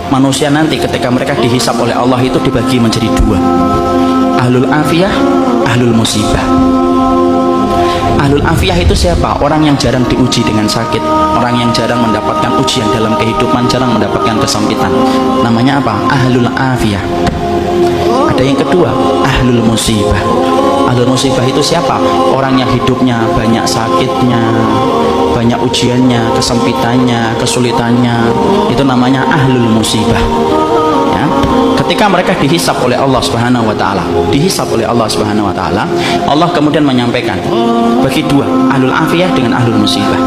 manusia nanti ketika mereka dihisab oleh Allah itu dibagi menjadi dua, ahlul afiyah, ahlul musibah. Ahlul afiyah itu siapa? Orang yang jarang diuji dengan sakit, orang yang jarang mendapatkan ujian dalam kehidupan, jarang mendapatkan kesempitan. Namanya apa? Ahlul afiyah. Ada yang kedua, ahlul musibah. Ahlul musibah itu siapa? Orang yang hidupnya banyak sakitnya, banyak ujiannya, kesempitannya, kesulitannya. Itu namanya ahlul musibah. Ya. Ketika mereka dihisab oleh Allah Subhanahu wa taala, Allah kemudian menyampaikan bagi dua, ahlul afiyah dengan ahlul musibah.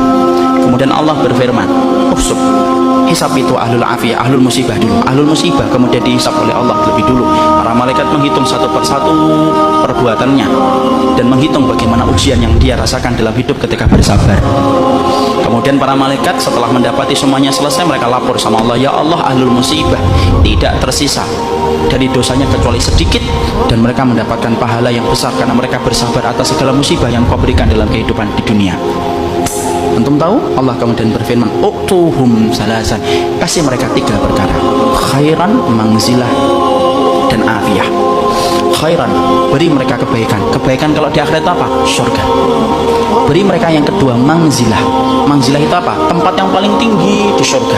Kemudian Allah berfirman, "Usub." Hisab itu ahlul afiyah, ahlul musibah dulu. Ahlul musibah kemudian dihisab oleh Allah lebih dulu. Para malaikat menghitung satu persatu perbuatannya dan menghitung bagaimana ujian yang dia rasakan dalam hidup ketika bersabar. Kemudian para malaikat setelah mendapati semuanya selesai, mereka lapor sama Allah, "Ya Allah, ahlul musibah tidak tersisa dari dosanya kecuali sedikit, dan mereka mendapatkan pahala yang besar karena mereka bersabar atas segala musibah yang Kau berikan dalam kehidupan di dunia." Antum tahu? Allah kemudian berfirman, "Uktuhum salasan." Kasih mereka tiga perkara: khairan, manzilah, dan afiyah. Khairan, beri mereka kebaikan. Kebaikan kalau di akhirat apa? Surga. Beri mereka yang kedua, manzilah. Manzilah itu apa? Tempat yang paling tinggi di surga.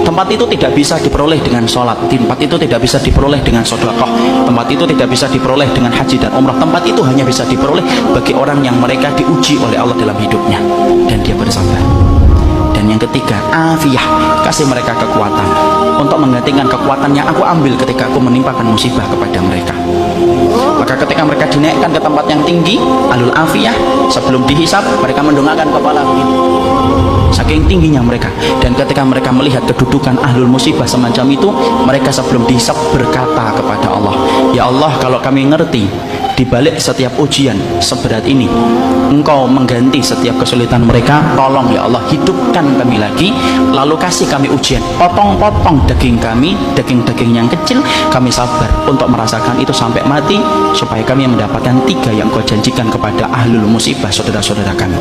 Tempat itu tidak bisa diperoleh dengan sholat, tempat itu tidak bisa diperoleh dengan sedekah, tempat itu tidak bisa diperoleh dengan haji dan umrah. Tempat itu hanya bisa diperoleh bagi orang yang mereka diuji oleh Allah dalam hidupnya dan dia bersabar. Dan yang ketiga, afiyah, kasih mereka kekuatan untuk menggantikan kekuatan yang aku ambil ketika aku menimpakan musibah kepada mereka. Maka ketika mereka dinaikkan ke tempat yang tinggi, ahlul afiyah, sebelum dihisab mereka mendongakkan kepala begini, saking tingginya mereka. Dan ketika mereka melihat kedudukan ahlul musibah semacam itu, mereka sebelum dihisab berkata kepada Allah, "Ya Allah, kalau kami ngerti di balik setiap ujian seberat ini Engkau mengganti setiap kesulitan mereka, tolong ya Allah hidupkan kami lagi, lalu kasih kami ujian, potong-potong daging kami, daging-daging yang kecil, kami sabar untuk merasakan itu sampai mati, supaya kami mendapatkan tiga yang Kau janjikan kepada ahlul musibah saudara-saudara kami."